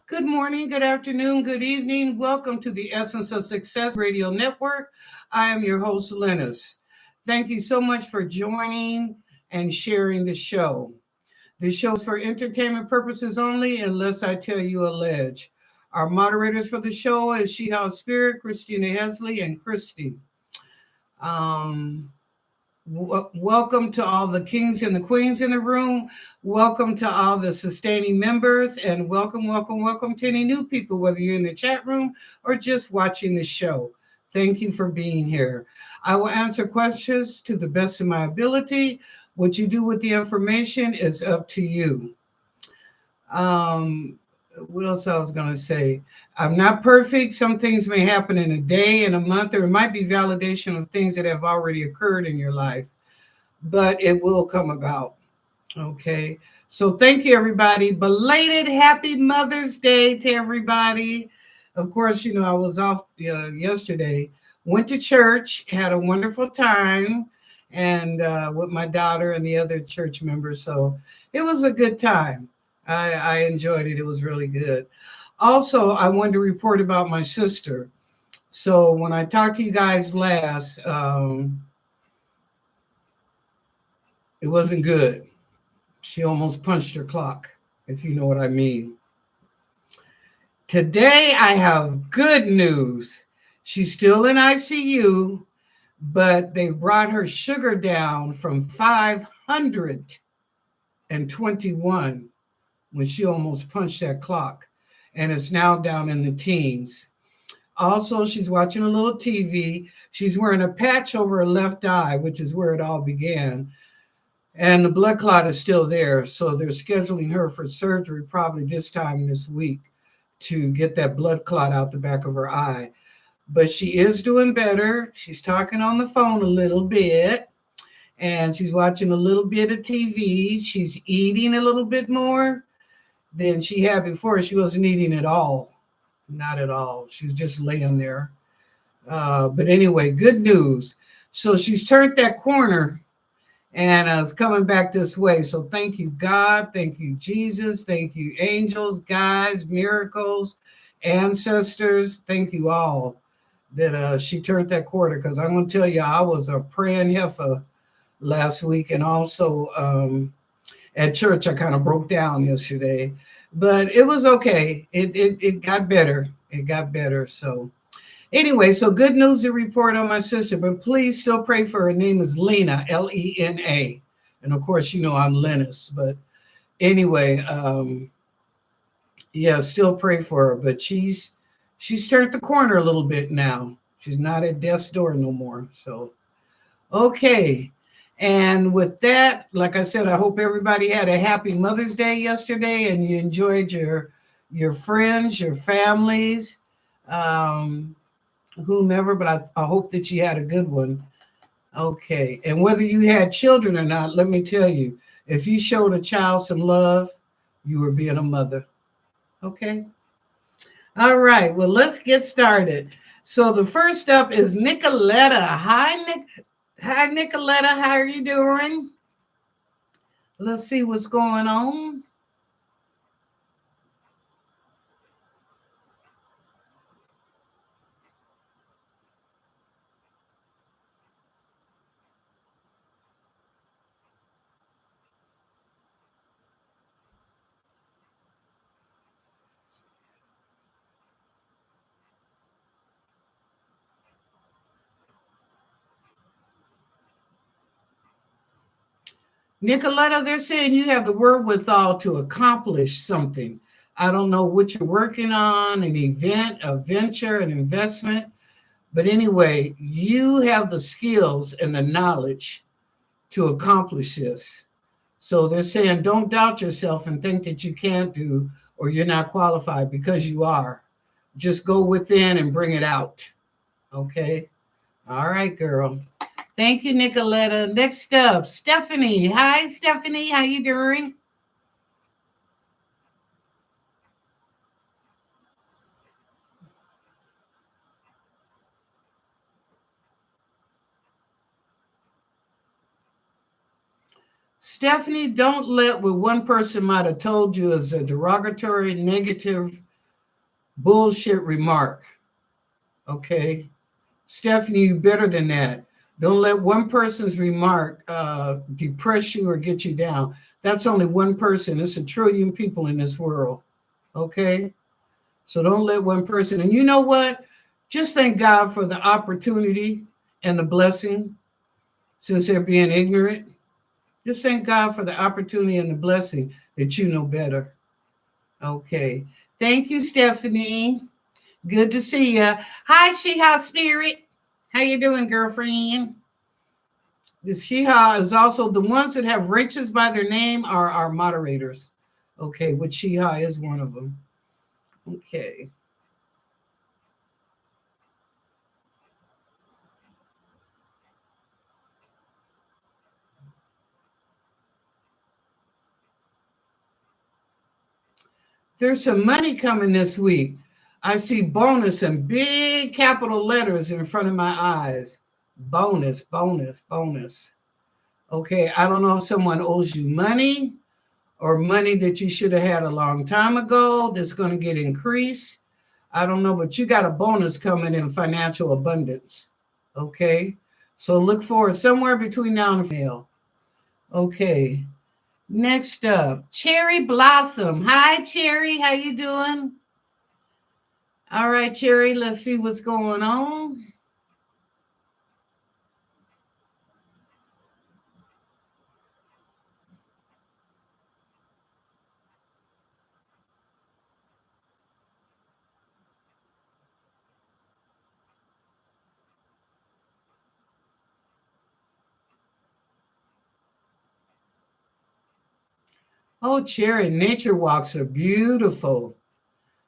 Good morning, good afternoon, good evening. Welcome to the Essence of Success Radio Network. I am your host, Lennnis. Thank you so much for joining and sharing the show. This show is for entertainment purposes only, unless I tell you a ledge. Our moderators for the show is She House Spirit, Christina Hesley, and Christy. Um, Welcome to all the kings and the queens in the room. Welcome to all the sustaining members, and welcome to any new people, whether you're in the chat room or just watching the show. Thank you for being here. I will answer questions to the best of my ability. What you do with the information is up to you. What else I was going to say? I'm not perfect. Some things may happen in a day, in a month, or it might be validation of things that have already occurred in your life, but it will come about. Okay. So thank you, everybody. Belated happy Mother's Day to everybody. Of course, I was off yesterday, went to church, had a wonderful time, and with my daughter and the other church members. So it was a good time. I enjoyed it. It was really good. Also, I wanted to report about my sister. So when I talked to you guys last, it wasn't good. She almost punched her clock, if you know what I mean. Today, I have good news. She's still in ICU, but they brought her sugar down from 521 when she almost punched that clock, and it's now down in the teens. Also, she's watching a little TV. She's wearing a patch over her left eye, which is where it all began. And the blood clot is still there. So they're scheduling her for surgery probably this time this week to get that blood clot out the back of her eye. But she is doing better. She's talking on the phone a little bit, and she's watching a little bit of TV. She's eating a little bit more than she had before. She wasn't eating at all. Not at all. She was just laying there. But anyway, good news. So she's turned that corner and it's coming back this way. So thank you, God. Thank you, Jesus. Thank you, angels, guides, miracles, ancestors. Thank you all that she turned that corner, because I'm going to tell you, I was a praying heifer last week. And also at church, I kind of broke down yesterday. But it was okay. It got better. It got better. So anyway, so good news to report on my sister, but please still pray for her. Her name is Lena, Lena. And of course, I'm Lennnis. But anyway, yeah, still pray for her. But she's turned the corner a little bit now. She's not at death's door no more. So, okay. And with that, like I said, I hope everybody had a happy Mother's Day yesterday and you enjoyed your friends, your families, whomever, but I hope that you had a good one. Okay. And whether you had children or not, let me tell you, if you showed a child some love, you were being a mother. Okay. All right. Well, let's get started. So the first up is Nicoletta. Hi, Nicoletta. How are you doing? Let's see what's going on. Nicoletta, they're saying you have the wherewithal to accomplish something. I don't know what you're working on, an event, a venture, an investment. But anyway, you have the skills and the knowledge to accomplish this. So they're saying don't doubt yourself and think that you can't do or you're not qualified, because you are. Just go within and bring it out. Okay? All right, girl. Thank you, Nicoletta. Next up, Stephanie. Hi, Stephanie. How you doing? Stephanie, don't let what one person might have told you as a derogatory, negative bullshit remark. Okay. Stephanie, you better than that. Don't let one person's remark depress you or get you down. That's only one person. It's 1 trillion people in this world. Okay. So don't let one person. And you know what? Just thank God for the opportunity and the blessing, since they're being ignorant. Just thank God for the opportunity and the blessing that you know better. Okay. Thank you, Stephanie. Good to see you. Hi, Sheha Spirit. How you doing, girlfriend? The Sheha is also the ones that have Rachels by their name are our moderators. Okay, which Sheha is one of them. Okay. There's some money coming this week. I see bonus in big capital letters in front of my eyes. Bonus, bonus, bonus. Okay, I don't know if someone owes you money or money that you should have had a long time ago that's going to get increased. I don't know, but you got a bonus coming in financial abundance. Okay, so look forward somewhere between now and mail. Okay, next up, Cherry Blossom. Hi, Cherry. How you doing? All right, Cherry. Let's see what's going on. Oh, Cherry, nature walks are beautiful.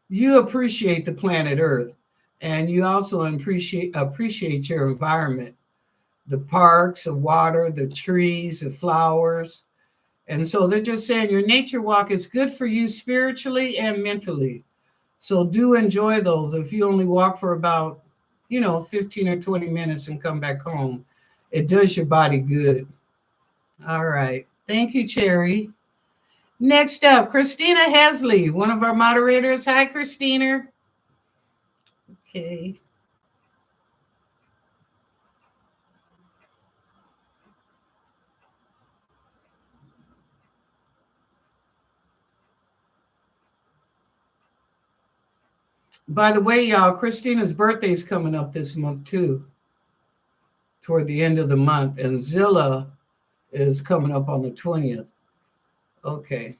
You appreciate the planet Earth, and you also appreciate your environment, the parks, the water, the trees, the flowers. And so they're just saying your nature walk is good for you spiritually and mentally. So do enjoy those. If you only walk for about, 15 or 20 minutes and come back home, it does your body good. All right. Thank you, Cherry. Next up, Christina Hesley, one of our moderators. Hi, Christina. Okay. By the way, y'all, Christina's birthday is coming up this month too, toward the end of the month, and Zilla is coming up on the 20th. Okay,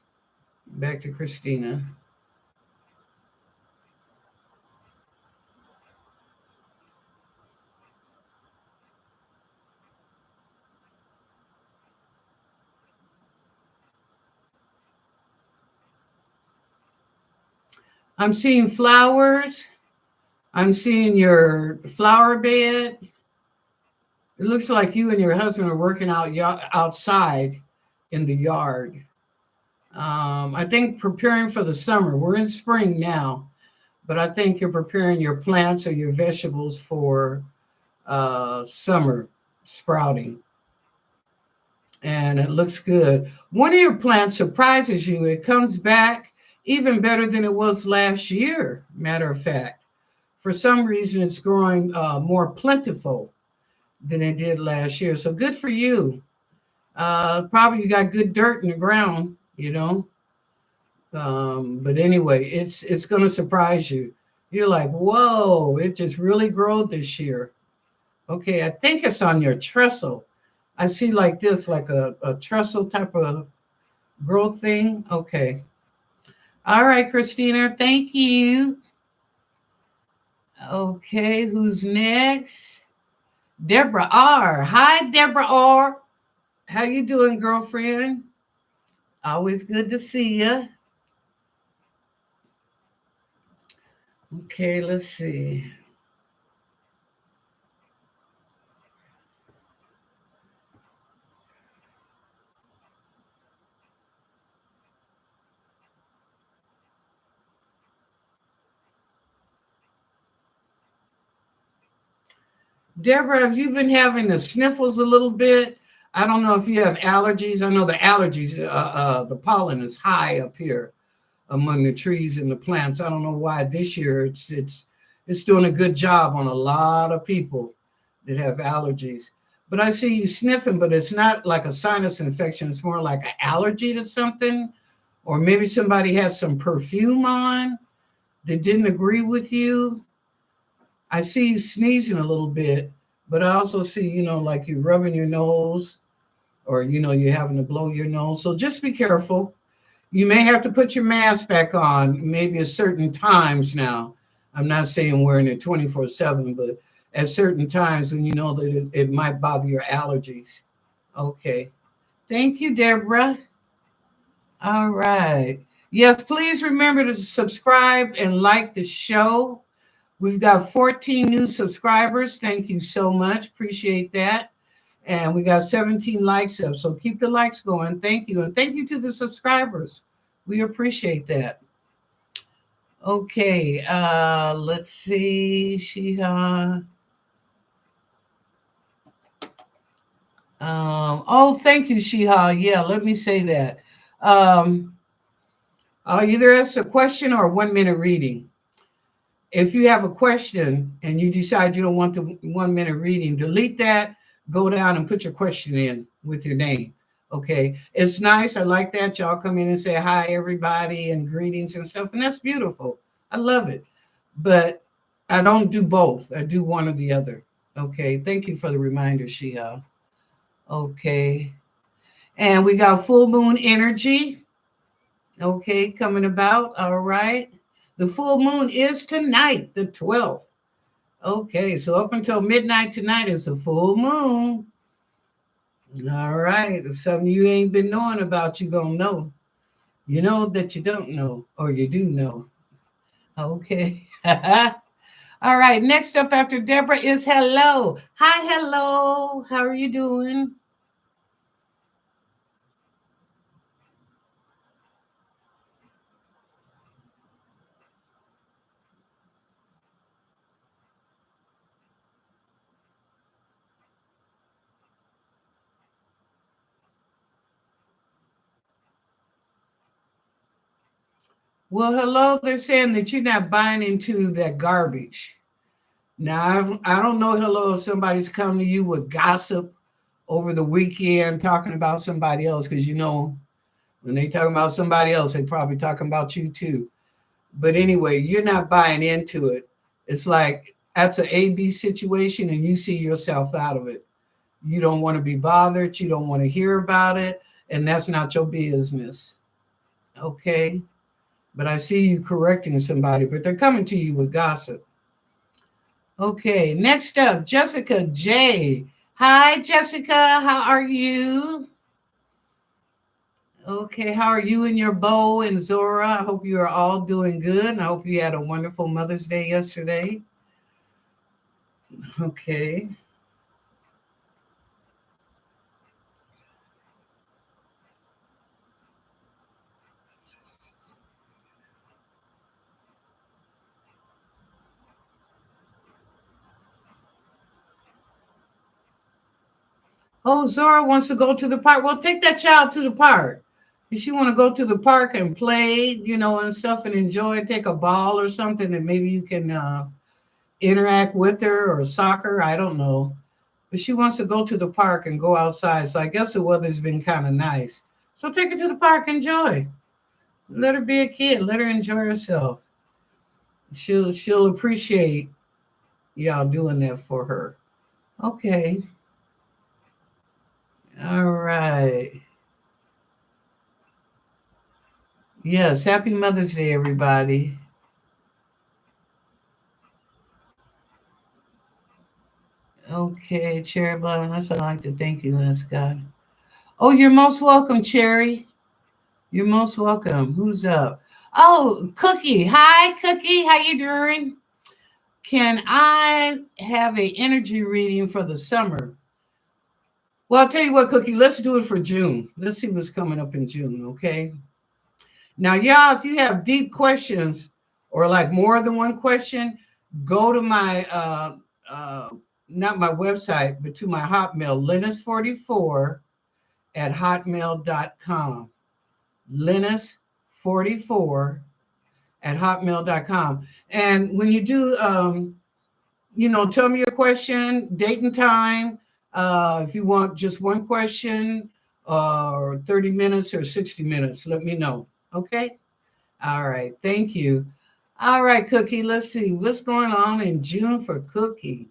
back to Christina. I'm seeing flowers. I'm seeing your flower bed. It looks like you and your husband are working out outside in the yard. I think preparing for the summer. We're in spring now, but I think you're preparing your plants or your vegetables for summer sprouting. And it looks good. One of your plants surprises you. It comes back even better than it was last year, matter of fact. For some reason, it's growing more plentiful than it did last year. So good for you. Probably you got good dirt in the ground. But anyway, it's going to surprise you. You're like, whoa, it just really growed this year. Okay, I think it's on your trestle. I see like this, like a trestle type of growth thing. Okay. All right, Christina, thank you. Okay, who's next? Deborah R. Hi, Deborah R. How you doing, girlfriend? Always good to see you. Okay, let's see. Deborah, have you been having the sniffles a little bit? I don't know if you have allergies. I know the allergies, the pollen is high up here. among the trees and the plants. I don't know why this year it's doing a good job on a lot of people that have allergies. But I see you sniffing, but it's not like a sinus infection. It's more like an allergy to something, or maybe somebody had some perfume on that didn't agree with you. I see you sneezing a little bit, but I also see, like you rubbing your nose, or, you're having to blow your nose. So just be careful. You may have to put your mask back on maybe at certain times now. I'm not saying wearing it 24/7, but at certain times when you know that it might bother your allergies. Okay. Thank you, Deborah. All right. Yes, please remember to subscribe and like the show. We've got 14 new subscribers. Thank you so much. Appreciate that. And we got 17 likes up. So keep the likes going. Thank you. And thank you to the subscribers. We appreciate that. Okay. Let's see. Thank you, Shiha. Yeah, let me say that. I'll either ask a question or a 1 minute reading. If you have a question and you decide you don't want the 1 minute reading, delete that, go down and put your question in with your name. Okay. It's nice. I like that. Y'all come in and say hi, everybody, and greetings and stuff. And that's beautiful. I love it. But I don't do both. I do one or the other. Okay. Thank you for the reminder, Shia. Okay. And we got full moon energy. Okay. Coming about. All right. The full moon is tonight, the 12th. Okay, so up until midnight tonight is a full moon. All right, if something you ain't been knowing about, you gonna know. You know that you don't know, or you do know. Okay. All right, next up after Deborah is Hello. Hi, Hello. How are you doing? Well, hello. They're saying that you're not buying into that garbage. Now, I don't know, hello, if somebody's come to you with gossip over the weekend talking about somebody else, because when they talk about somebody else, they probably talking about you too. But anyway, you're not buying into it. It's like that's an A-B situation and you see yourself out of it. You don't want to be bothered. You don't want to hear about it. And that's not your business. Okay. But I see you correcting somebody, but they're coming to you with gossip. Okay, next up, Jessica J. Hi, Jessica. How are you? Okay, how are you and your beau and Zora? I hope you are all doing good. And I hope you had a wonderful Mother's Day yesterday. Okay. Oh, Zora wants to go to the park. Well, take that child to the park. If she want to go to the park and play, and stuff and enjoy, take a ball or something, and maybe you can interact with her or soccer. I don't know. But she wants to go to the park and go outside. So I guess the weather's been kind of nice. So take her to the park, enjoy. Let her be a kid. Let her enjoy herself. She'll appreciate y'all doing that for her. Okay. All right. Yes, happy Mother's Day, everybody. Okay, Cherry Blossom. That's what I like to thank you, Lance God. Oh, you're most welcome, Cherry. You're most welcome. Who's up? Oh, Cookie. Hi, Cookie. How you doing? Can I have a energy reading for the summer? Well, I'll tell you what, Cookie. Let's do it for June. Let's see what's coming up in June. Okay. Now, y'all, if you have deep questions or like more than one question, go to my not my website, but to my Hotmail, Lennnis44 at hotmail.com. Lennnis44 hotmail.com. And when you do, tell me your question, date and time. If you want just one question or 30 minutes or 60 minutes, let me know. Okay. All right. Thank you. All right, Cookie. Let's see what's going on in June for Cookie.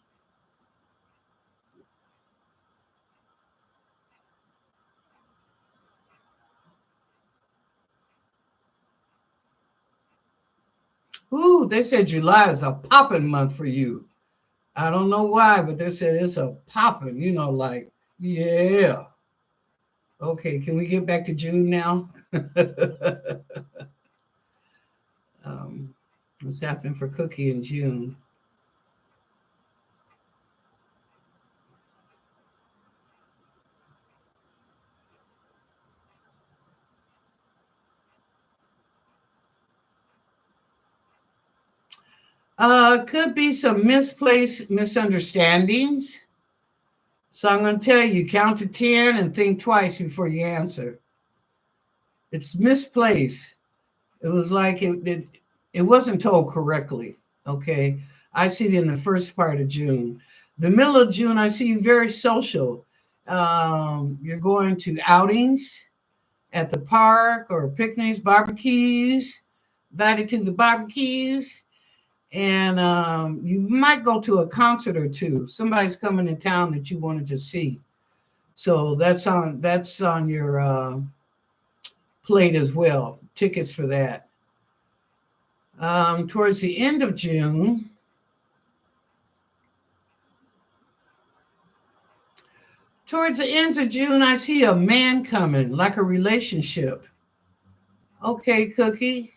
Ooh, they said July is a popping month for you. I don't know why, but they said it's a popping, like, yeah. Okay, can we get back to June now? What's happening for Cookie in June? Could be some misplaced misunderstandings. So I'm going to tell you, count to 10 and think twice before you answer. It's misplaced. It was like it wasn't told correctly. Okay. I see it in the first part of June. The middle of June, I see you very social. You're going to outings at the park or picnics, barbecues, invited to the barbecues. And you might go to a concert or two. Somebody's coming in town that you wanted to see. So that's on your plate as well. Tickets for that. Towards the end of June, I see a man coming, like a relationship. Okay, Cookie.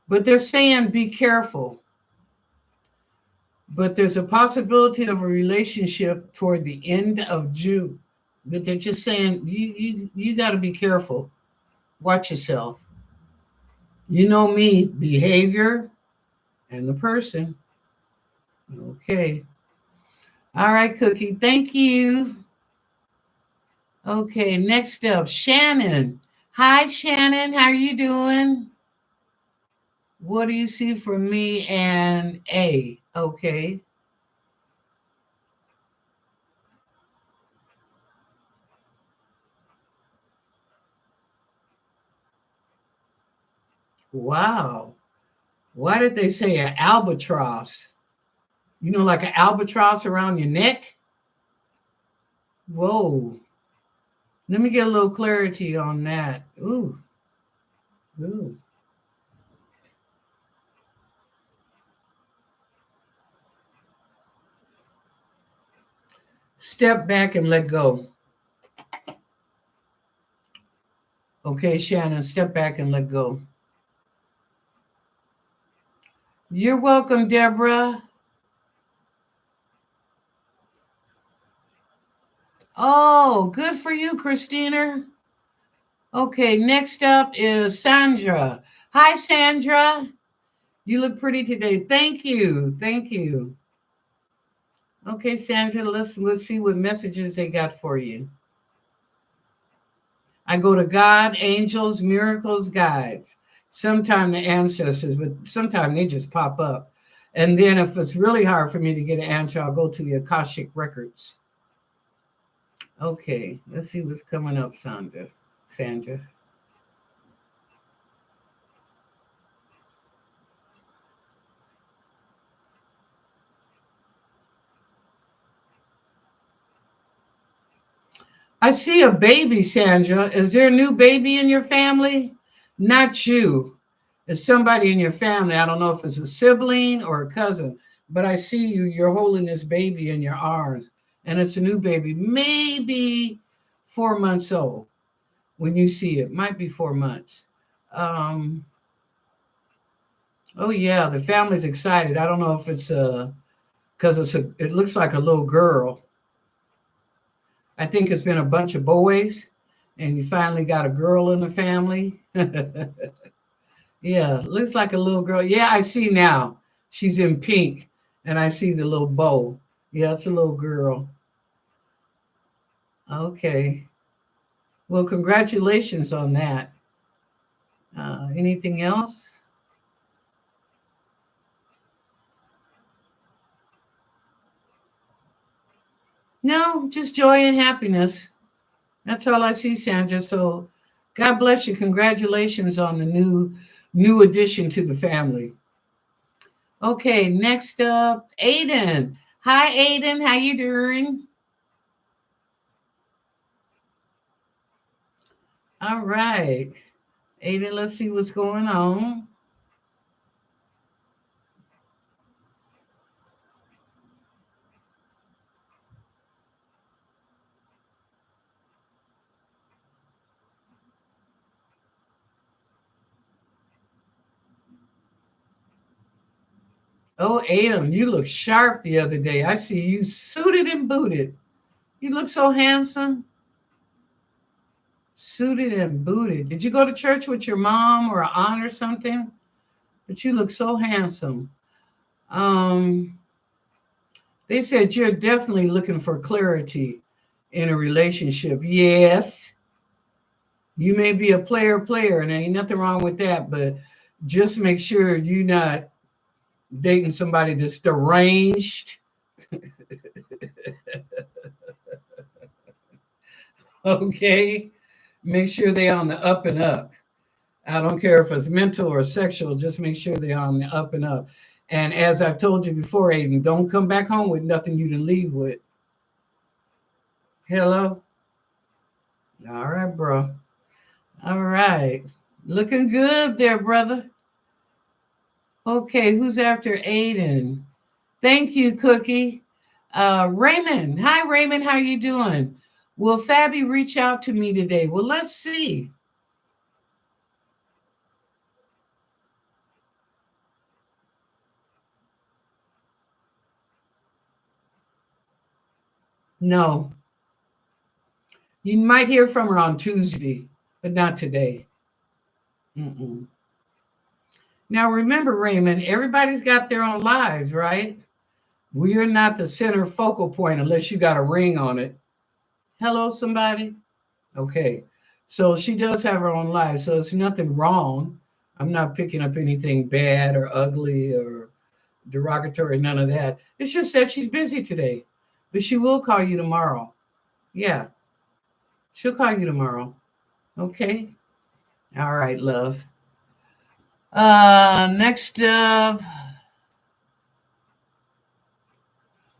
But they're saying be careful. But there's a possibility of a relationship toward the end of June. But they're just saying you got to be careful. Watch yourself. You know me, behavior and the person. Okay. All right, Cookie. Thank you. Okay, next up, Shannon. Hi, Shannon. How are you doing? What do you see for me and A? Okay. Wow. Why did they say an albatross? Like an albatross around your neck? Whoa. Let me get a little clarity on that. Ooh. Ooh. Step back and let go. Okay, Shannon, step back and let go. You're welcome, Deborah. Oh, good for you, Christina. Okay, next up is Sandra. Hi, Sandra. You look pretty today. Thank you. Thank you. Okay, Sandra, let's see what messages they got for you. I go to God, angels, miracles, guides. Sometimes the ancestors, but sometimes they just pop up. And then if it's really hard for me to get an answer, I'll go to the Akashic records. Okay, let's see what's coming up, Sandra. I see a baby, Sandra. Is there a new baby in your family? Not you. It's somebody in your family. I don't know if it's a sibling or a cousin, but I see you're holding this baby in your arms, and it's a new baby, maybe 4 months old when you see it. Might be 4 months. Oh, yeah, the family's excited. I don't know if it's because it looks like a little girl. I think it's been a bunch of boys, and you finally got a girl in the family. Yeah, looks like a little girl. Yeah, I see now. She's in pink, and I see the little bow. Yeah, it's a little girl. Okay. Well, congratulations on that. Anything else? No, just joy and happiness. That's all I see, Sandra. So God bless you. Congratulations on the new addition to the family. Okay, next up, Aiden. Hi, Aiden. How you doing? All right. Aiden, let's see what's going on. Oh, Aiden, you look sharp the other day. I see you suited and booted. You look so handsome. Suited and booted. Did you go to church with your mom or an aunt or something? But you look so handsome. Um, they said you're definitely looking for clarity in a relationship. Yes, you may be a player, and there ain't nothing wrong with that, but just make sure you're not dating somebody that's deranged. Okay. Make sure they're on the up and up. I don't care if it's mental or sexual, just make sure they're on the up and up. And as I've told you before, Aiden, don't come back home with nothing you can leave with. Hello? All right, bro. All right. Looking good there, brother. Okay, who's after Aiden? Thank you, Cookie. Raymond. Hi, Raymond. How you doing? Will Fabi reach out to me today? Well, let's see. No. You might hear from her on Tuesday, but not today. Mm-mm. Now, remember, Raymond, everybody's got their own lives, right? We are not the center focal point unless you got a ring on it. Hello, somebody? Okay. So she does have her own life. So it's nothing wrong. I'm not picking up anything bad or ugly or derogatory, none of that. It's just that she's busy today, but she will call you tomorrow. Yeah, she'll call you tomorrow. Okay. All right, love. Next up.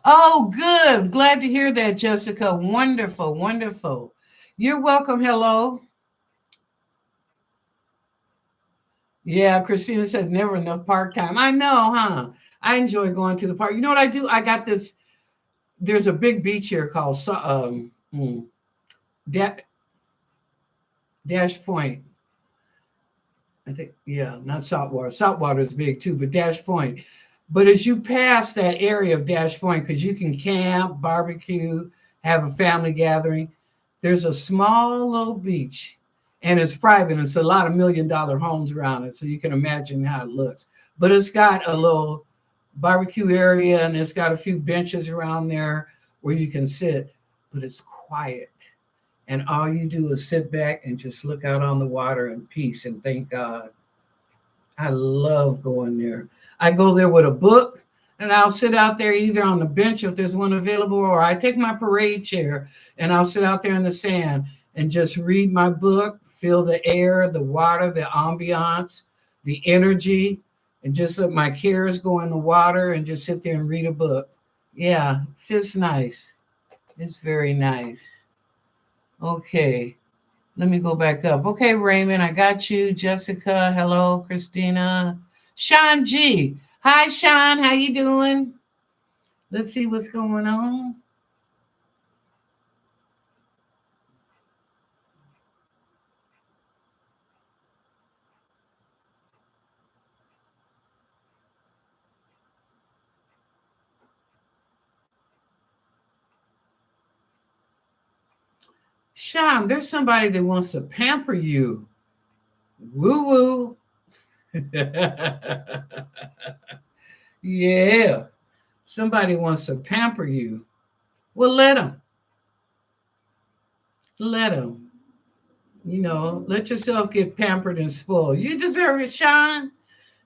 Oh, good. Glad to hear that, Jessica. Wonderful, wonderful. You're welcome. Hello. Yeah, Christina said never enough park time. I know, huh? I enjoy going to the park. You know what I do? I got this. There's a big beach here called Da- Dash Point. I think, yeah, not saltwater. Saltwater is big too, but Dash Point. But as you pass that area of Dash Point, because you can camp, barbecue, have a family gathering, there's a small little beach and it's private. It's a lot of $1 million homes around it. So you can imagine how it looks. But it's got a little barbecue area and it's got a few benches around there where you can sit, but it's quiet. And all you do is sit back and just look out on the water in peace and thank God. I love going there. I go there with a book and I'll sit out there either on the bench if there's one available, or I take my parade chair and I'll sit out there in the sand and just read my book, feel the air, the water, the ambiance, the energy, and just let my cares go in the water and just sit there and read a book. Yeah, it's just nice. It's very nice. Okay. Let me go back up. Okay, Raymond, I got you. Jessica, hello. Christina. Sean G. Hi, Sean. How you doing? Let's see what's going on. Sean, there's somebody that wants to pamper you. Woo woo. Yeah. Somebody wants to pamper you. Well, let them. Let them. You know, let yourself get pampered and spoiled. You deserve it, Sean.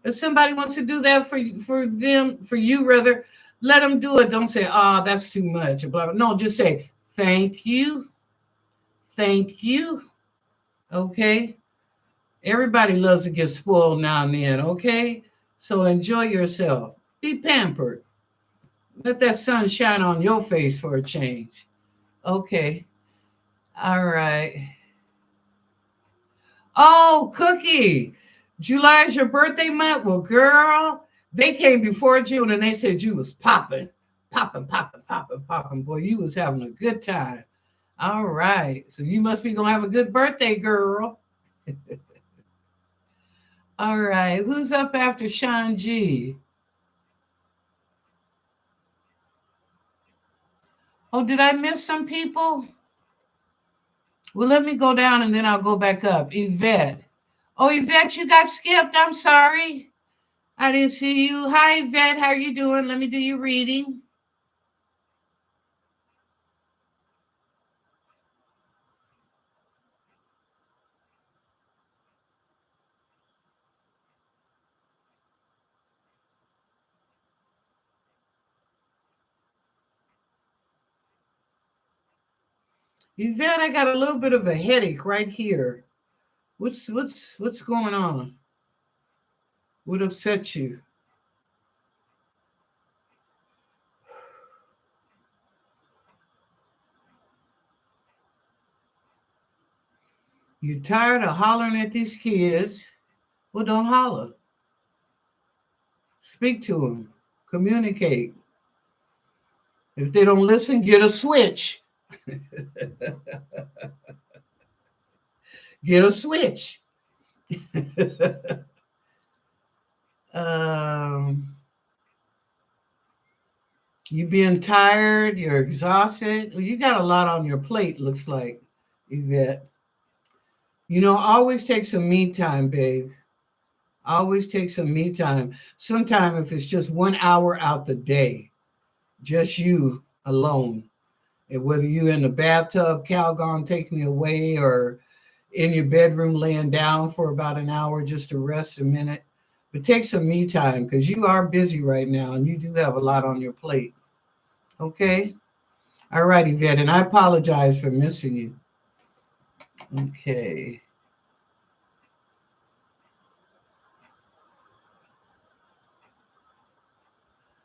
If somebody wants to do that for you rather, let them do it. Don't say, "Oh, that's too much," or blah blah. No, just say, "Thank you, thank you." Okay. Everybody loves to get spoiled now and then. Okay. So enjoy yourself. Be pampered. Let that sun shine on your face for a change. Okay. All right. Oh, Cookie. July is your birthday month? Well, girl, they came before June and they said you was popping, popping, popping, popping, popping. Boy, you was having a good time. All right. So you must be gonna have a good birthday, girl. All right. Who's up after Sean G? Oh, did I miss some people? Well, let me go down and then I'll go back up. Yvette. Oh, Yvette, you got skipped. I'm sorry. I didn't see you. Hi, Yvette. How are you doing? Let me do your reading. Yvette, I got a little bit of a headache right here. What's going on? What upset you? You tired of hollering at these kids? Well, don't holler. Speak to them. Communicate. If they don't listen, get a switch. Get a switch. um, you being tired, you're exhausted. Well, you got a lot on your plate, looks like, Yvette. You know, always take some me time, babe. Always take some me time. Sometime if it's just 1 hour out the day, just you alone. And whether you in the bathtub, Calgon take me away, or in your bedroom laying down for about an hour just to rest a minute. But take some me time because you are busy right now and you do have a lot on your plate. Okay? All right, Yvette. And I apologize for missing you. Okay.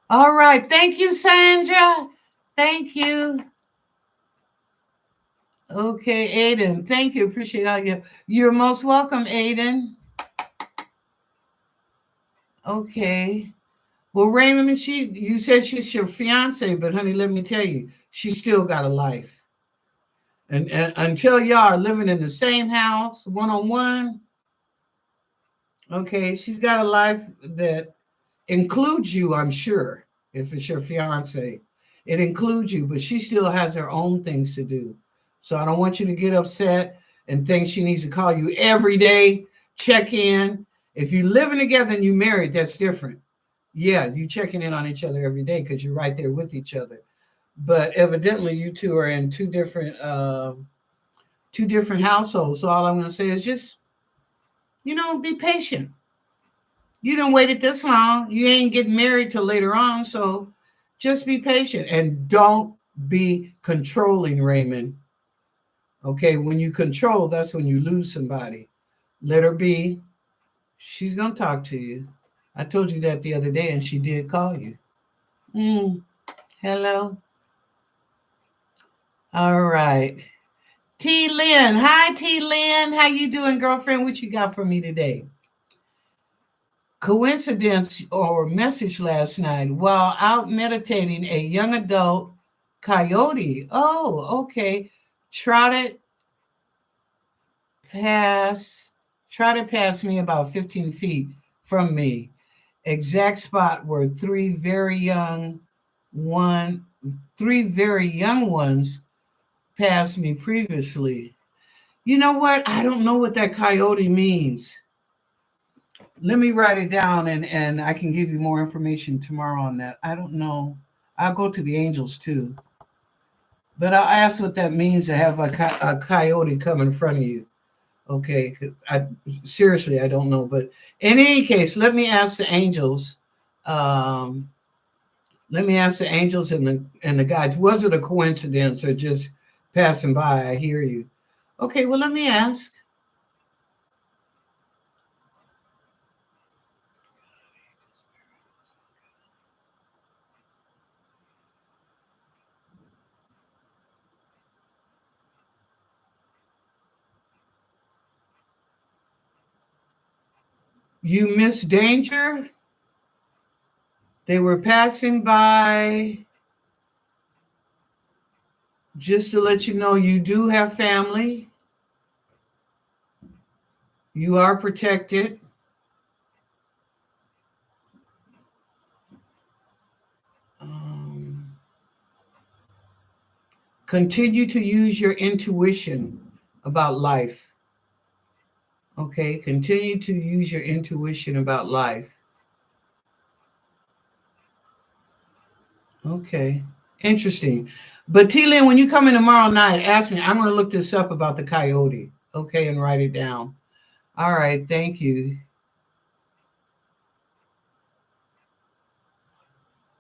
All right. Thank you, Sandra. Thank you. Okay, Aiden. Thank you. Appreciate all you. You're most welcome, Aiden. Okay. Well, Raymond, you said she's your fiance, but honey, let me tell you, she still got a life. And until y'all are living in the same house, one on one, okay, she's got a life that includes you, I'm sure, if it's your fiance. It includes you, but she still has her own things to do. So I don't want you to get upset and think she needs to call you every day, check in. If you're living together and you married, that's different. Yeah, you checking in on each other every day because you're right there with each other. But evidently, you two are in two different households. So all I'm going to say is just, be patient. You don't waited this long. You ain't getting married till later on. So just be patient and don't be controlling, Raymond. Okay, when you control, that's when you lose somebody. Let her be. She's going to talk to you. I told you that the other day, and she did call you. Mm, hello. All right. T. Lynn. Hi, T. Lynn. How you doing, girlfriend? What you got for me today? Coincidence or message last night while out meditating, a young adult coyote. Oh, okay. Trotted past, trotted past me about 15 feet from me. Exact spot where one, three very young ones passed me previously. You know what? I don't know what that coyote means. Let me write it down and I can give you more information tomorrow on that. I don't know. I'll go to the angels too. But I'll ask what that means to have a coyote come in front of you. Okay, 'cause seriously, I don't know. But in any case, let me ask the angels. Um, Let me ask the angels and the guides. Was it a coincidence or just passing by? I hear you. Okay, well, let me ask. You miss danger. They were passing by just to let you know you do have family. You are protected. Um, Continue to use your intuition about life. Okay, continue to use your intuition about life. Okay, interesting. But T-Lynn, when you come in tomorrow night, ask me. I'm going to look this up about the coyote. Okay, and write it down. All right, thank you.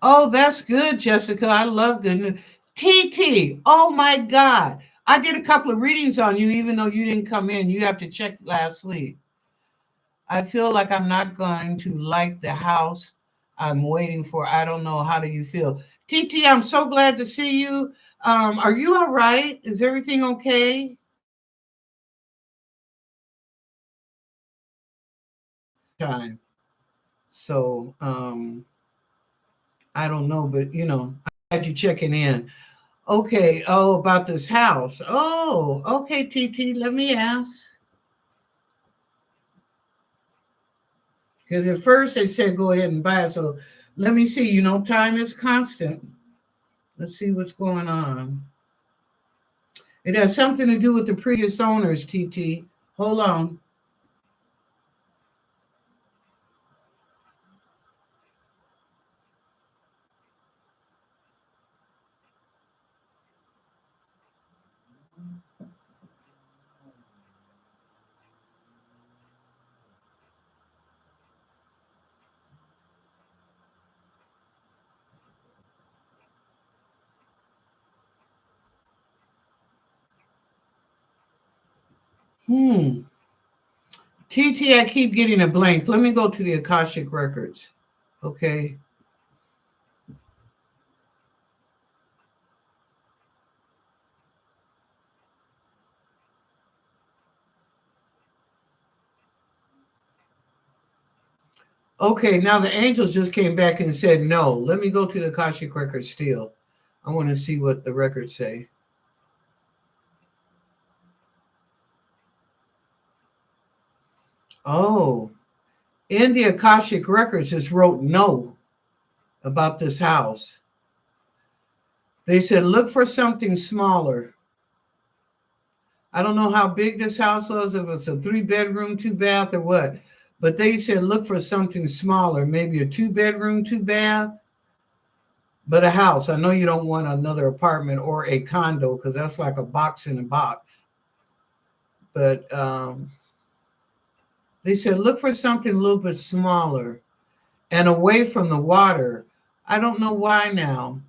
Oh, that's good, Jessica. I love good news. TT, oh my God. I did a couple of readings on you, even though you didn't come in. You have to check last week. I feel like I'm not going to like the house I'm waiting for. I don't know. How do you feel? TT, I'm so glad to see you. Are you all right? Is everything okay? Time. So I don't know, but I'm glad you checking in. Okay. Oh, about this house. Oh, okay, TT. Let me ask. Because at first they said go ahead and buy it. So let me see. Time is constant. Let's see what's going on. It has something to do with the previous owners, TT. Hold on. Hmm. TT, I keep getting a blank. Let me go to the Akashic Records. Okay. Okay, now the angels just came back and said no. Let me go to the Akashic Records still. I want to see what the records say. Oh, in the Akashic Records, just wrote no about this house. They said look for something smaller. I don't know how big this house was, if it's a 3 bedroom, 2 bath, or what. But they said look for something smaller, maybe a 2 bedroom, 2 bath, but a house. I know you don't want another apartment or a condo because that's like a box in a box. But they said look for something a little bit smaller and away from the water. I don't know why now.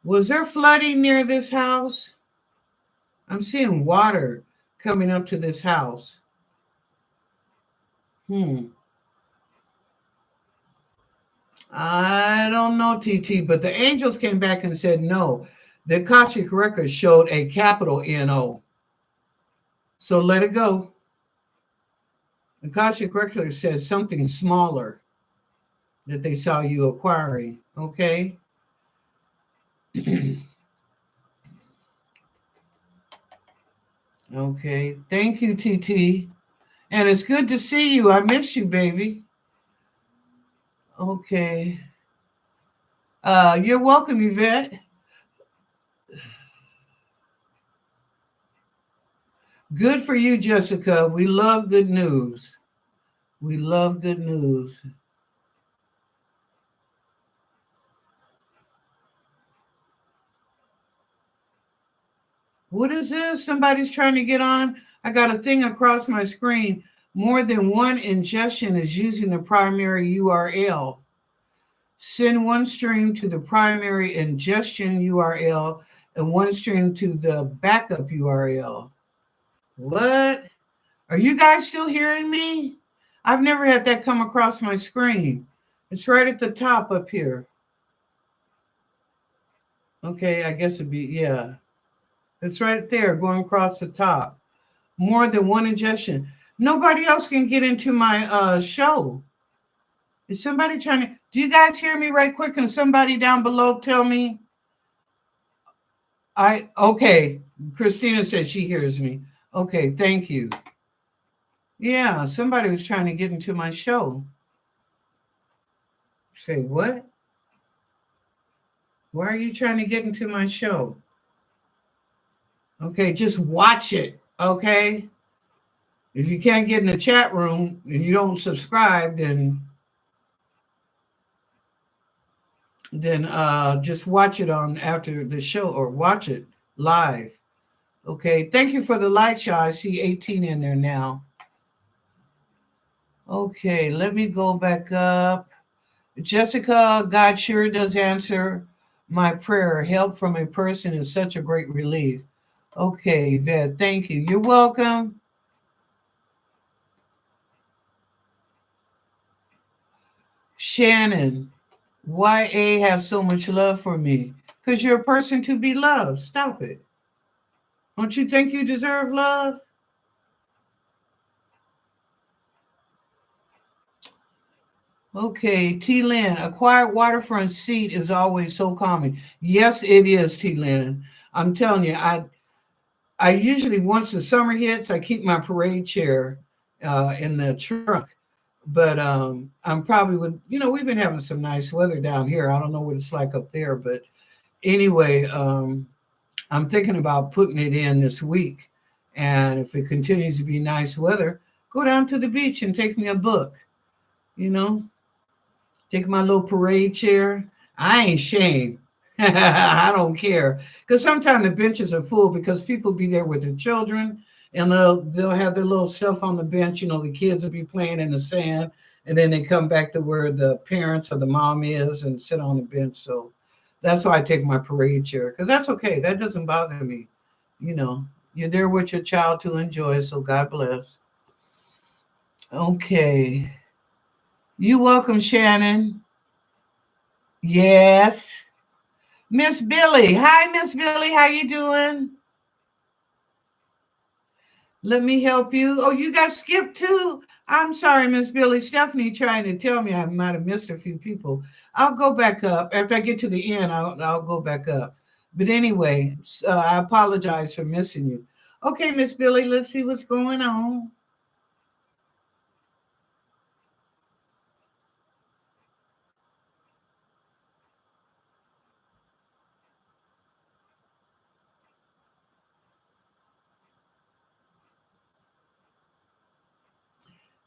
Was there flooding near this house? I'm seeing water coming up to this house. Hmm. I don't know, TT, but the angels came back and said no. The Akashic record showed a capital NO. So let it go. The Akashic record says something smaller that they saw you acquiring. Okay. Okay. Thank you, TT. And it's good to see you. I missed you, baby. Okay. You're welcome, Yvette. Good for you, Jessica. We love good news. We love good news. What is this? Somebody's trying to get on. I got a thing across my screen. More than one ingestion is using the primary URL. Send one stream to the primary ingestion URL and one stream to the backup URL. What? Are you guys still hearing me? I've never had that come across my screen. It's right at the top up here. Okay, I guess it'd be, yeah. It's right there going across the top. More than one ingestion. Nobody else can get into my show. Is somebody trying to, do you guys hear me right quick? Can somebody down below tell me? Okay. Christina says she hears me. Okay, thank you. Yeah, somebody was trying to get into my show. Say what? Why are you trying to get into my show? Okay, just watch it. Okay. If you can't get in the chat room and you don't subscribe, then just watch it on after the show or watch it live. Okay. Thank you for the light, Shaw. I see 18 in there now. Okay, let me go back up. Jessica, God sure does answer my prayer. Help from a person is such a great relief. Okay, Yvette, thank you. You're welcome. Shannon, why A have so much love for me? Because you're a person to be loved. Stop it. Don't you think you deserve love? Okay, T. Lynn, a quiet waterfront seat is always so calming. Yes, it is, T. Lynn. I'm telling you, I usually, once the summer hits, I keep my parade chair in the trunk. But I'm probably would, we've been having some nice weather down here. I don't know what it's like up there, but anyway, I'm thinking about putting it in this week. And if it continues to be nice weather, go down to the beach and take me a book, you know, take my little parade chair. I ain't ashamed. I don't care. Because sometimes the benches are full because people be there with their children and they'll have their little stuff on the bench. The kids will be playing in the sand and then they come back to where the parents or the mom is and sit on the bench. So that's why I take my parade chair because that's okay. That doesn't bother me. You're there with your child to enjoy. So God bless. Okay. You welcome, Shannon. Yes. Miss Billy. Hi, Miss Billy. How you doing? Let me help you. Oh, you got skipped too? I'm sorry, Miss Billy. Stephanie trying to tell me I might have missed a few people. I'll go back up. After I get to the end, I'll go back up. But anyway, I apologize for missing you. Okay, Miss Billy, let's see what's going on.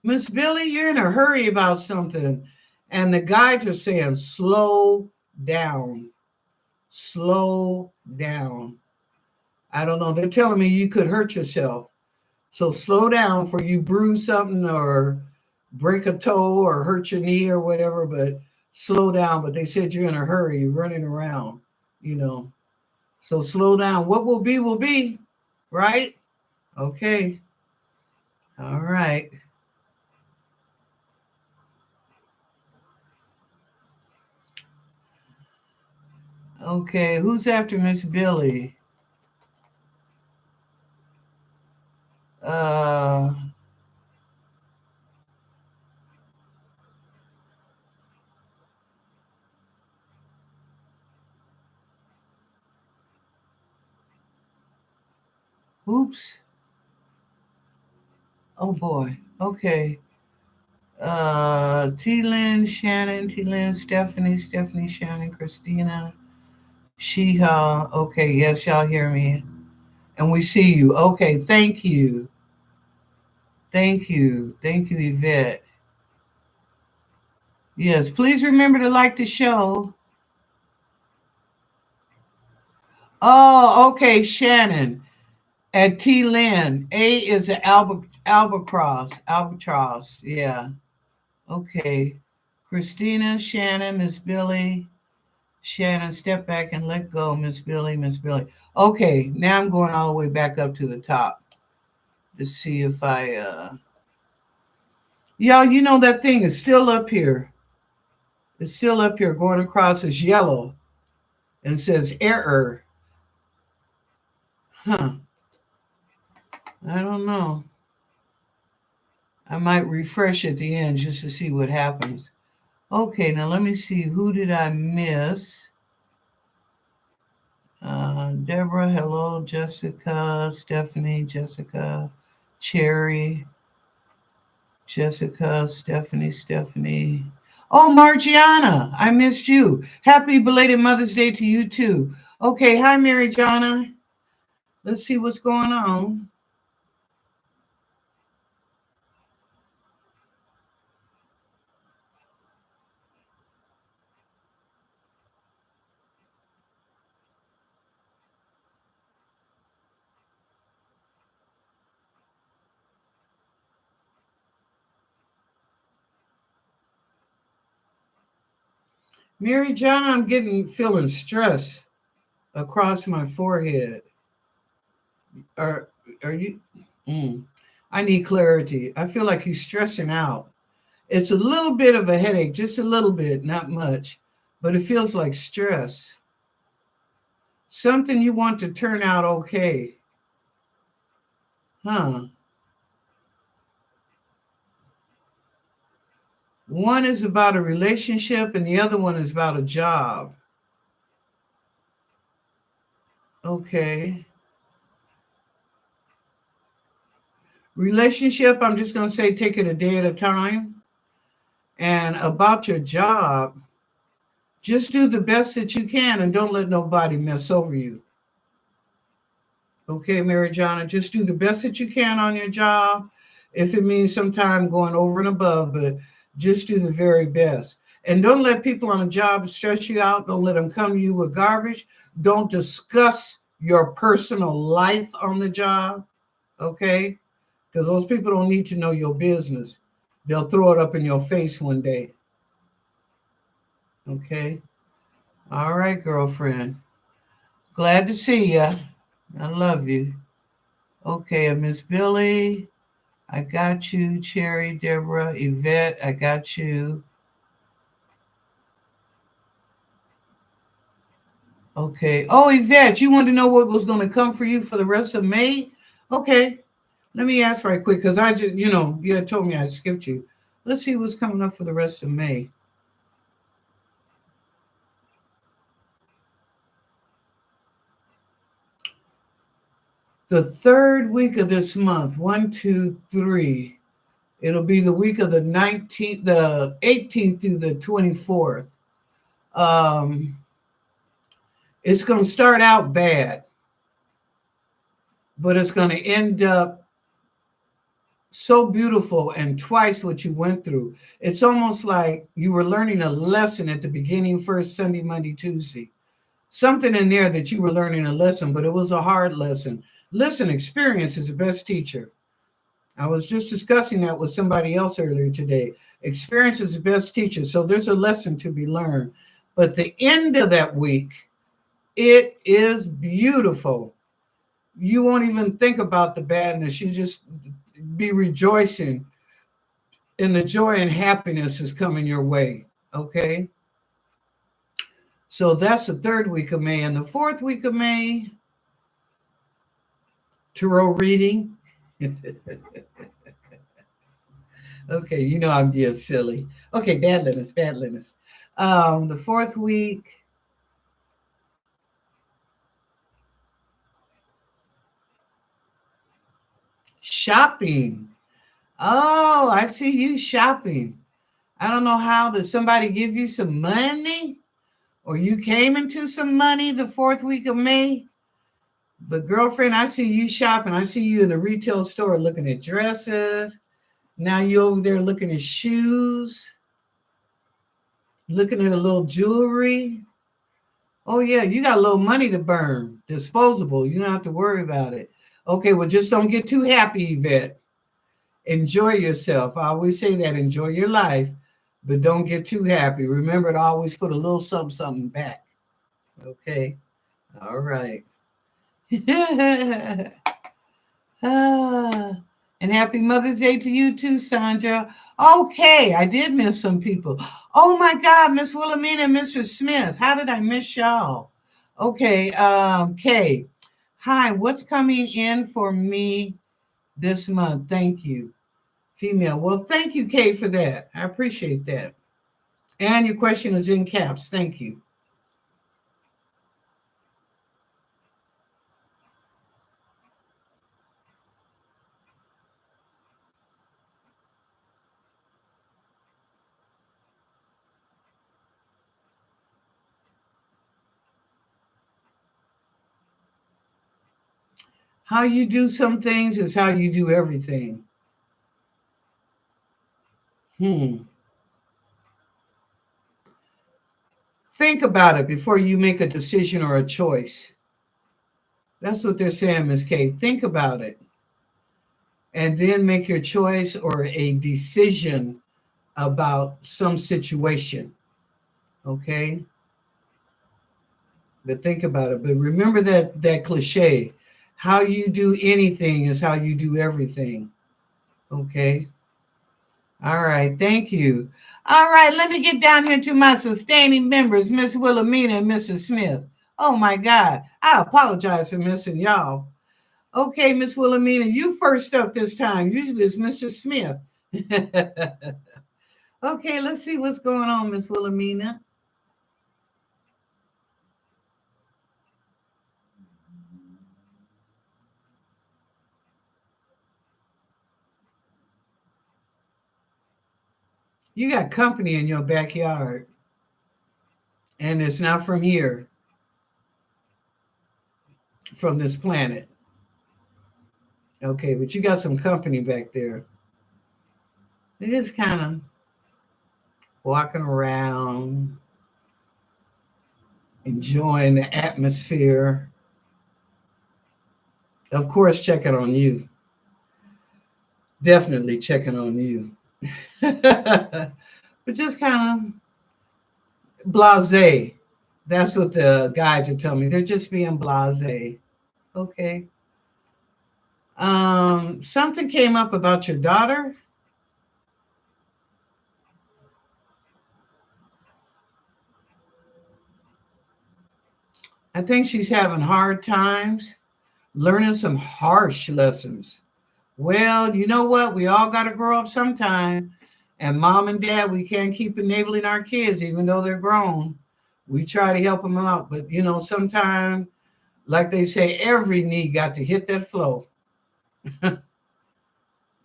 Miss Billy, you're in a hurry about something. And the guides are saying, slow down. Slow down. I don't know. They're telling me you could hurt yourself. So slow down for you bruise something or break a toe or hurt your knee or whatever, but slow down. But they said you're in a hurry, you're running around, you know. So slow down. What will be, right? Okay. All right. Okay, who's after Miss Billy? Uh oops. Oh boy. Okay. T Lynn, Shannon, T Lynn, Stephanie, Shannon, Christina, Sheha. Okay, yes, y'all hear me. And we see you. Okay, thank you. Thank you. Thank you, Yvette. Yes, please remember to like the show. Oh, okay, Shannon. At T Lynn, A is an albatross. Yeah. Okay. Christina, Shannon, Miss Billy. Shannon, step back and let go, Miss Billy, Miss Billy. Okay, now I'm going all the way back up to the top to see if y'all, you know that thing is still up here. It's still up here going across as yellow and says error. Huh. I don't know. I might refresh at the end just to see what happens. Okay, now let me see. Who did I miss? Deborah, hello. Jessica, Stephanie, Jessica, Cherry, Jessica, Stephanie. Oh, Margiana, I missed you. Happy belated Mother's Day to you too. Okay, hi, Mary Jana. Let's see what's going on. Mary Jana, I'm feeling stress across my forehead. Are are you? Mm, I need clarity. I feel like you're stressing out. It's a little bit of a headache, just a little bit, not much, but it feels like stress. Something you want to turn out okay. Huh. One is about a relationship and the other one is about a job. Okay. Relationship, I'm just going to say take it a day at a time. And about your job, just do the best that you can and don't let nobody mess over you. Okay, Mary Jana, just do the best that you can on your job. If it means sometime going over and above, but just do the very best. And don't let people on a job stress you out. Don't let them come to you with garbage. Don't discuss your personal life on the job, okay? Because those people don't need to know your business. They'll throw it up in your face one day, okay? All right, girlfriend. Glad to see ya. I love you. Okay, Miss Billy, I got you. Cherry, Deborah, Yvette, I got you. Okay. Oh, Yvette, you want to know what was going to come for you for the rest of May? Okay. Let me ask right quick because I just, you had told me I skipped you. Let's see what's coming up for the rest of May. The third week of this month, 1, 2, 3. It'll be the week of the 19th, the 18th through the 24th. Um, it's going to start out bad, but it's going to end up so beautiful and twice what you went through. It's almost like you were learning a lesson at the beginning, first Sunday, Monday, Tuesday. Something in there that you were learning a lesson, but it was a hard lesson. Listen, experience is the best teacher. I was just discussing that with somebody else earlier today. Experience is the best teacher. So there's a lesson to be learned. But the end of that week, it is beautiful. You won't even think about the badness. You just be rejoicing and the joy and happiness is coming your way. Okay. So that's the third week of May. And the fourth week of May, tarot reading. Okay, I'm being silly. Okay, bad Lennnis. The fourth week, shopping. Oh, I see you shopping. I don't know how. Did somebody give you some money? Or you came into some money the fourth week of May? But girlfriend, I see you shopping. I see you in the retail store looking at dresses. Now you're over there looking at shoes, looking at a little jewelry. Oh yeah, you got a little money to burn, disposable. You don't have to worry about it. Okay, well, just don't get too happy, Yvette. Enjoy yourself. I always say that, enjoy your life, but don't get too happy. Remember to always put a little something back. Okay. All right. Ah, and happy Mother's Day to you too, Sandra. Okay, I did miss some people. Oh my God, Miss Wilhelmina and Mr. Smith. How did I miss y'all? Okay, Kay. Hi, what's coming in for me this month? Thank you. Female. Well, thank you, Kay, for that. I appreciate that. And your question is in caps. Thank you. How you do some things is how you do everything. Hmm. Think about it before you make a decision or a choice. That's what they're saying, Ms. K. Think about it and then make your choice or a decision about some situation. Okay? But think about it. But remember that cliche. How you do anything is how you do everything. Okay? All right, thank you. All right, let me get down here to my sustaining members, Miss Wilhelmina and Mrs. Smith. Oh my God, I apologize for missing y'all. Okay, Miss Wilhelmina, you first up this time. Usually it's Mr. Smith. Okay, let's see what's going on, Miss Wilhelmina. You got company in your backyard, and it's not from here, from this planet. Okay, but you got some company back there. They just kind of walking around, enjoying the atmosphere. Of course, checking on you. Definitely checking on you. But just kind of blase. That's what the guides are telling me. They're just being blase. Okay. Something came up about your daughter. I think she's having hard times learning some harsh lessons. Well, you know what? We all got to grow up sometime. And mom and dad, we can't keep enabling our kids, even though they're grown. We try to help them out. But, sometimes, like they say, every knee got to hit that flow. And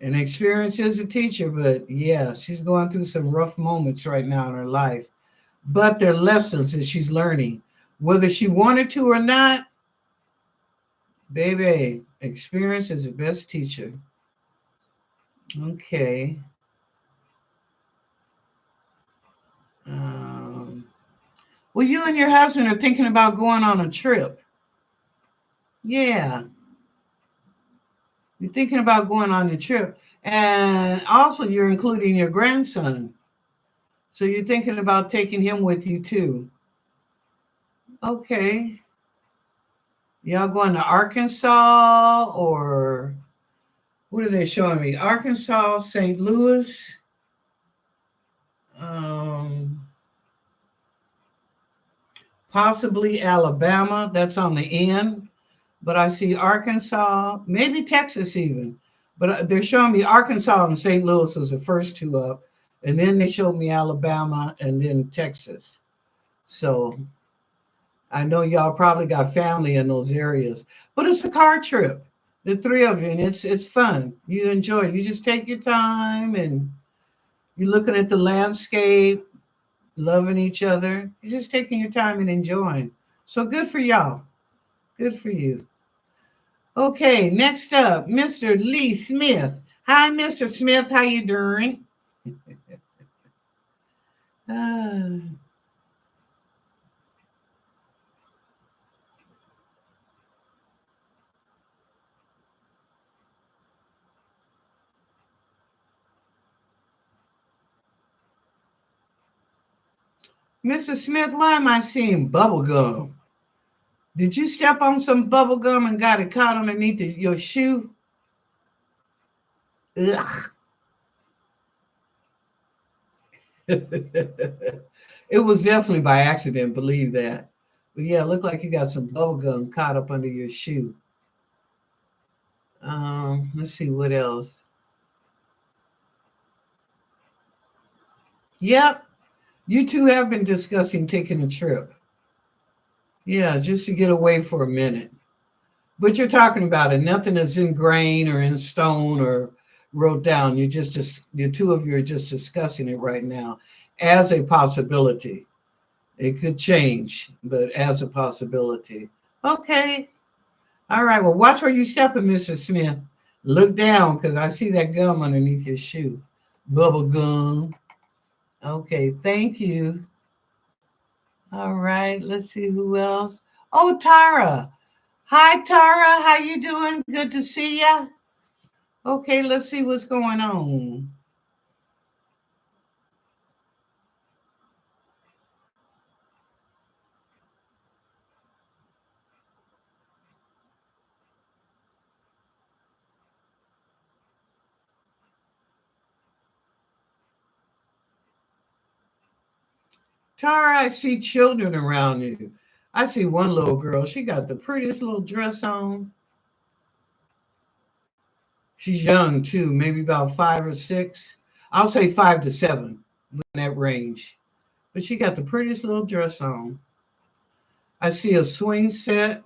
experience is a teacher. But yeah, she's going through some rough moments right now in her life. But they're lessons that she's learning. Whether she wanted to or not, baby, experience is the best teacher. Okay. Um, well, you and your husband are thinking about going on a trip. Yeah, you're thinking about going on a trip. And also, you're including your grandson. So you're thinking about taking him with you too. Okay. Y'all going to Arkansas or what are they showing me? Arkansas, St. Louis, um, possibly Alabama. That's on the end. But I see Arkansas, maybe Texas even. But they're showing me Arkansas and St. Louis was the first two up. And then they showed me Alabama and then Texas. So I know y'all probably got family in those areas. But it's a car trip, the three of you, and it's fun. You enjoy it. You just take your time and you're looking at the landscape, loving each other. You're just taking your time and enjoying. So good for y'all. Good for you. Okay, next up, Mr. Lee Smith. Hi, Mr. Smith. How you doing? Ah, Mrs. Smith, why am I seeing bubble gum? Did you step on some bubble gum and got it caught underneath your shoe? Ugh. It was definitely by accident, believe that. But yeah, it looked like you got some bubble gum caught up under your shoe. Let's see what else. Yep, you two have been discussing taking a trip. Yeah, just to get away for a minute. But you're talking about it. Nothing is in grain or in stone or wrote down. You're just the two of you are just discussing it right now as a possibility. It could change, but as a possibility. Okay. All right. Well, watch where you stepping, Mr. Smith. Look down because I see that gum underneath your shoe. Bubble gum. Okay. Thank you. All right. Let's see who else. Oh, Tara. Hi, Tara. How you doing? Good to see ya. Okay. Let's see what's going on. Tara, I see children around you. I see one little girl. She got the prettiest little dress on. She's young too, maybe about 5 or 6. I'll say 5 to 7 in that range. But she got the prettiest little dress on. I see a swing set.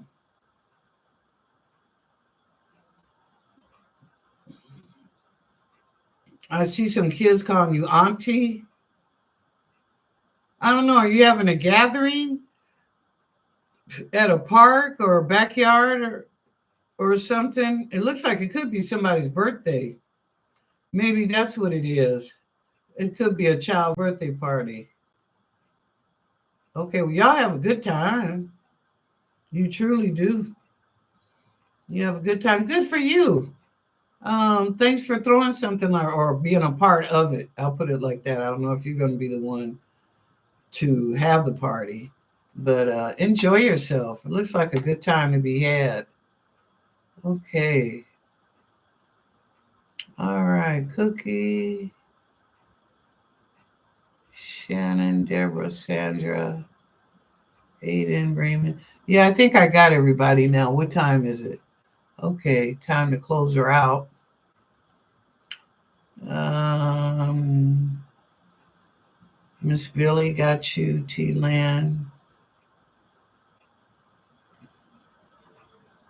I see some kids calling you auntie. I don't know. Are you having a gathering at a park or a backyard or something? It looks like it could be somebody's birthday. Maybe that's what it is. It could be a child's birthday party. Okay, well, y'all have a good time. You truly do. You have a good time. Good for you. Thanks for throwing something or being a part of it. I'll put it like that. I don't know if you're going to be the one to have the party, but enjoy yourself. It looks like a good time to be had. Okay. All right. Cookie, Shannon, Deborah, Sandra, Aiden, Raymond. Yeah, I think I got everybody now. What time is it? Okay, time to close her out. Um, Miss Billy got you, T Land.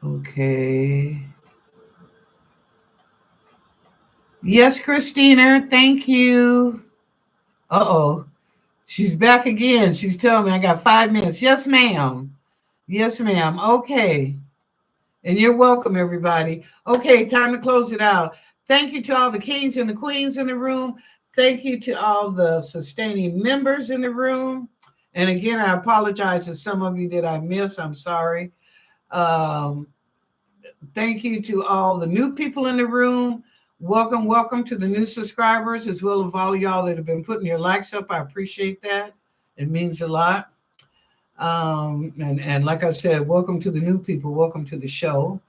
Okay. Yes, Christina, thank you. Uh-oh. She's back again. She's telling me I got 5 minutes. Yes, ma'am. Yes, ma'am. Okay. And you're welcome, everybody. Okay, time to close it out. Thank you to all the kings and the queens in the room. Thank you to all the sustaining members in the room. And again, I apologize to some of you that I missed. I'm sorry. Um, Thank you to all the new people in the room. Welcome, welcome to the new subscribers, as well as all of y'all that have been putting your likes up. I appreciate that. It means a lot. And like I said, welcome to the new people. Welcome to the show.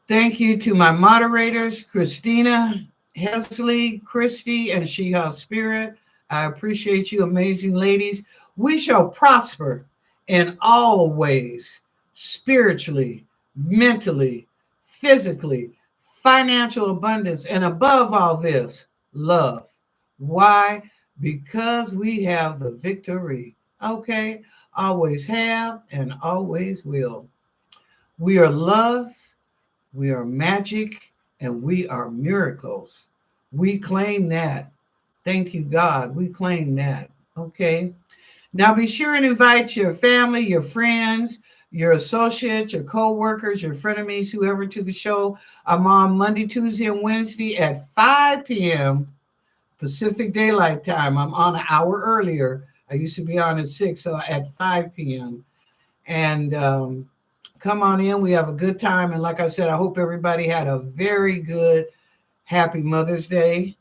Thank you to my moderators, Christina, Hesley, Christy, and She Has Spirit. I appreciate you, amazing ladies. We shall prosper in all ways, spiritually, mentally, physically, financial abundance, and above all this, love. Why? Because we have the victory. Okay? Always have and always will. We are love, we are magic, and we are miracles. We claim that. Thank you, God. We claim that. Okay? Now be sure and invite your family, your friends, your associates, your co-workers, your frenemies, whoever to the show. I'm on Monday, Tuesday, and Wednesday at 5 p.m. Pacific Daylight Time. I'm on an hour earlier. I used to be on at 6, so at 5 p.m. And come on in. We have a good time. And like I said, I hope everybody had a very good, happy Mother's Day.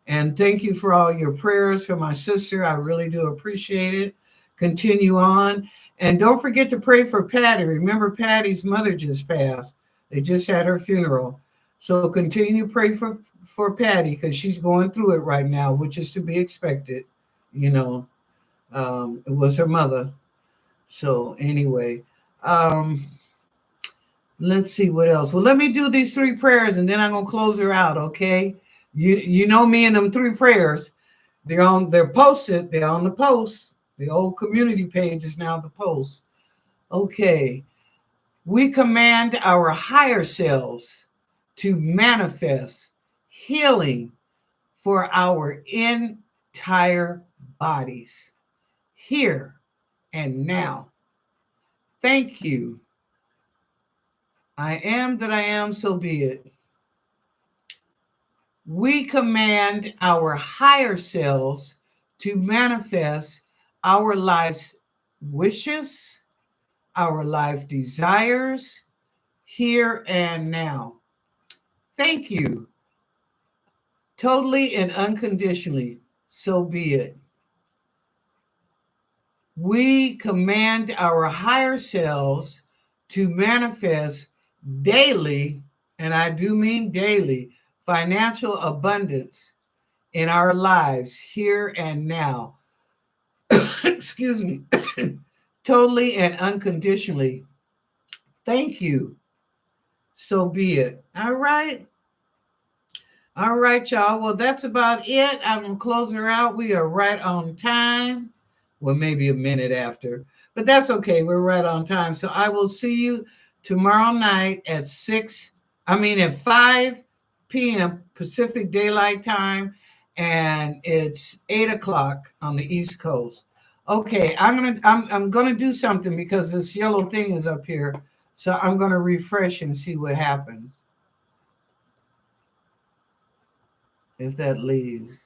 And thank you for all your prayers for my sister. I really do appreciate it. Continue on. And don't forget to pray for Patty. Remember, Patty's mother just passed. They just had her funeral. So continue to pray for Patty because she's going through it right now, which is to be expected. You know, it was her mother. So anyway, um, let's see what else. Well, let me do these three prayers and then I'm gonna close her out, okay? You know me and them three prayers. They're posted, they're on the post. The old community page is now the post. Okay. We command our higher selves to manifest healing for our entire bodies here and now. Thank you. I am that I am, so be it. We command our higher selves to manifest our life's wishes, our life desires here and now. Thank you. Totally and unconditionally, so be it. We command our higher selves to manifest daily, and I do mean daily, financial abundance in our lives here and now. Excuse me. Totally and unconditionally. Thank you. So be it. All right. All right, y'all. Well, that's about it. I'm going to close her out. We are right on time. Well, maybe a minute after, but that's okay. We're right on time. So I will see you tomorrow night at at 5 p.m. Pacific Daylight Time, and it's 8 o'clock on the East Coast. Okay, I'm gonna do something because this yellow thing is up here. So I'm gonna refresh and see what happens if that leaves.